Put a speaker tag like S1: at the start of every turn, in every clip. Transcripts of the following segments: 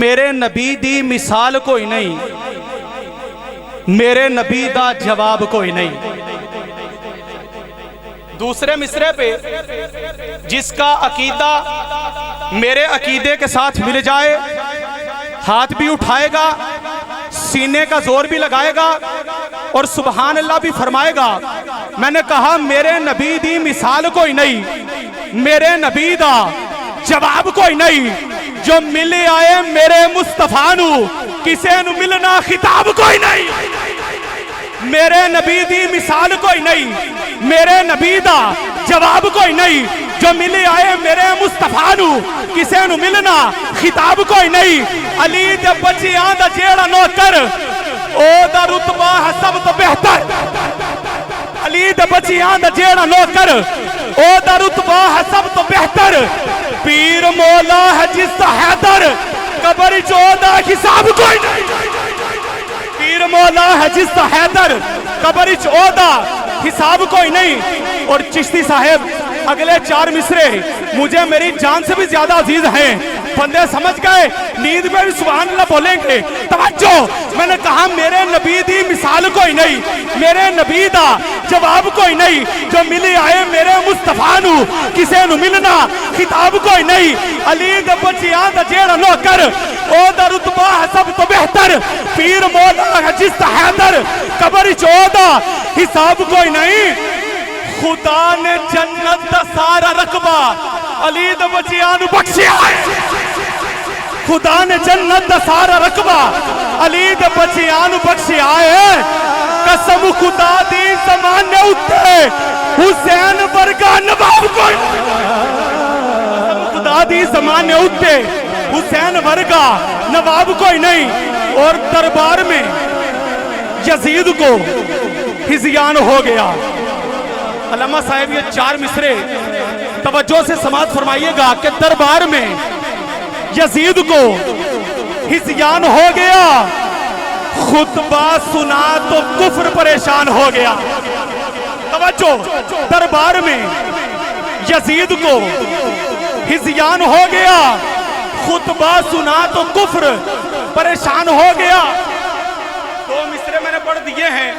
S1: मेरे नबी दी मिसाल कोई नहीं, मेरे नबी दा जवाब कोई नहीं। दूसरे मिसरे पे जिसका अकीदा मेरे अकीदे के साथ मिल जाए, हाथ भी उठाएगा, सीने का जोर भी लगाएगा और सुबहान अल्लाह भी फरमाएगा। मैंने कहा मेरे नबी दी मिसाल कोई नहीं, मेरे नबी दा जवाब कोई नहीं। जो मिले आए मेरे मुस्तफा नू, किसे नू मिलना खिताब कोई नहीं। मेरे नबी दी मिसाल कोई नहीं, मेरे नबी दा जवाब कोई नहीं। जो मिले आए मेरे मुस्तफा नू, किसे नू मिलना खिताब कोई नहीं। अली दे बच्चियां दा जेड़ा नौकर, ओदा रुतबा है सब तो बेहतर। अली दे बच्चियां दा जेड़ा नौकर, ओदा रुतबा है सब तो बेहतर। पीर मौला है जिसका हैदर, कब्र चोदा हिसाब कोई नहीं। पीर मौला है जिसका हैदर, कब्र चोदा हिसाब कोई नहीं। और चिश्ती साहेब अगले 4 मिसरे मुझे मेरी जान से भी ज्यादा अजीज हैं। बंदे समझ गए, नींद में भी सुभान अल्लाह बोलेंगे। तवज्जो, मैंने कहा मेरे नबी दी मिसाल कोई नहीं, मेरे नबी दा जवाब कोई नहीं। जो मिले आए मेरे मुस्तफा नू, किसे नू मिलना खिताब कोई नहीं। अली दे बच्चियां दा जेड़ा नौकर, ओदा रुतबा है सब तो बेहतर। पीर मौला है जिसदा हैदर, कब्र चोदा हिसाब कोई नहीं। खुदा ने जन्नत दा सारा रकबा अली दे बच्चियां नू बख्शिया है। खुदा ने जन्नत दा सारा रकबा अली दे बच्चियां नू बख्शिया है। कसम खुदा दी ज़माने उत्ते हुसैन वर्गा नवाब कोई नहीं। कसम खुदा दी ज़माने उत्ते हुसैन वर्गा नवाब कोई नहीं। और दरबार में यजीद को हिज़यान हो गया। अल्लामा साहब ये 4 मिसरे तवज्जो से समाअत फरमाइएगा कि दरबार में यजीद को हिज़यान हो गया। खुतबा सुना तो कुफ्र परेशान हो गया। तवज्जो, दरबार में यजीद को हिज़यान हो गया। खुतबा सुना तो कुफ्र परेशान हो गया। 2 मिसरे मैंने पढ़ दिए हैं,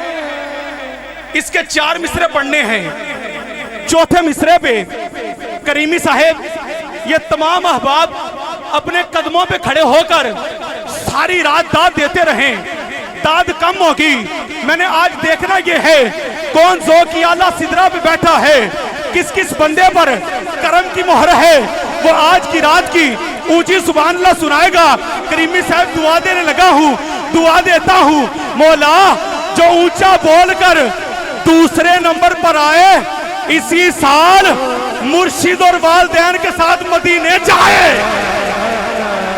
S1: इसके 4 मिसरे पढ़ने हैं। चौथे मिसरे पे करीमी साहेब ये तमाम अहबाब अपने कदमों पे खड़े होकर सारी रात दाद देते रहे। दाद कम होगी। मैंने आज देखना ये है कौन जो की आला सिदरा पे बैठा है, किस किस बंदे पर करम की मोहर है, वो आज की रात की ऊंची सुभान अल्लाह सुनाएगा। करीमी साहब दुआ देने लगा हूँ, दुआ देता हूँ मौला जो ऊंचा बोलकर दूसरे नंबर पर आए, इसी साल मुर्शिद और वालदैन के साथ मदीने जाए।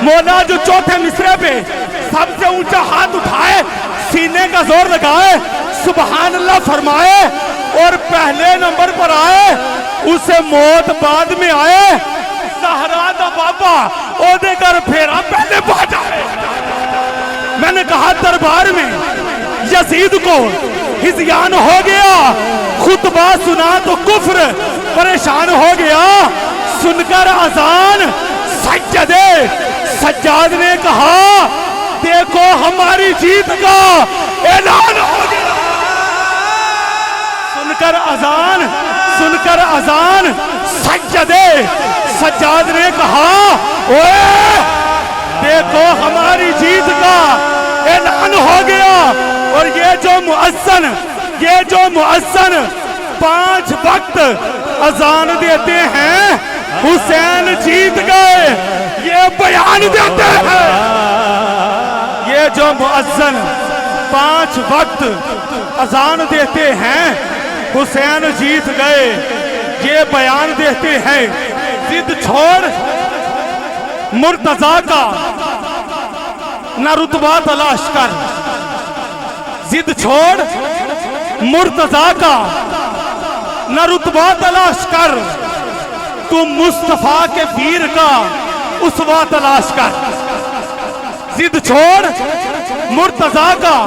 S1: मौला जो चौथे मिसरे पे सबसे ऊंचा हाथ उठाए, सीने का जोर लगाए, सुभान अल्लाह फरमाए और पहले नंबर पर आए, उसे मौत बाद में आए। सहरा दा बाबा ओदे घर फेरा पहले पा जाए। मैंने कहा दरबार में यजीद को हिज़यान हो गया। खुतबा सुना तो कुफ्र परेशान हो गया। सुनकर अजान सज्जदे सज्जाद ने कहा देखो हमारी जीत का ऐलान हो गया। सुनकर अजान सज्जदे सज्जाद ने कहा ओए देखो हमारी जीत का ऐलान हो गया। और ये जो मुअज्जिन 5 वक्त अजान देते हैं, हुसैन जीत गए, ये बयान देते हैं। ये जो मुअज्जिन 5 वक्त अजान देते हैं, हुसैन जीत गए, ये बयान देते हैं। जिद छोड़ मुर्तजा का न रुतबा तलाश कर। जिद छोड़ मुर्तजा का न रुतबा तलाश कर। तू मुस्तफा के वीर का उसवा तलाश कर। जिद छोड़ मुर्तजा का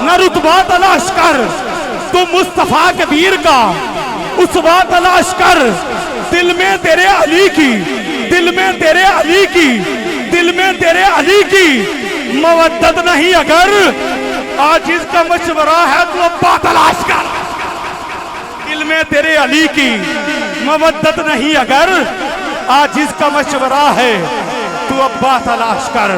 S1: न रुतबा तलाश कर। तू मुस्तफा के वीर का उसवा तलाश कर। दिल में तेरे अली की, दिल में तेरे अली की, दिल में तेरे अली की मवद्दत नहीं अगर, आज इसका मशवरा है तो अब्बा तलाश कर। दिल में तेरे अली की मवद्दत नहीं अगर, आज इसका मशवरा है तू अब्बा तलाश कर।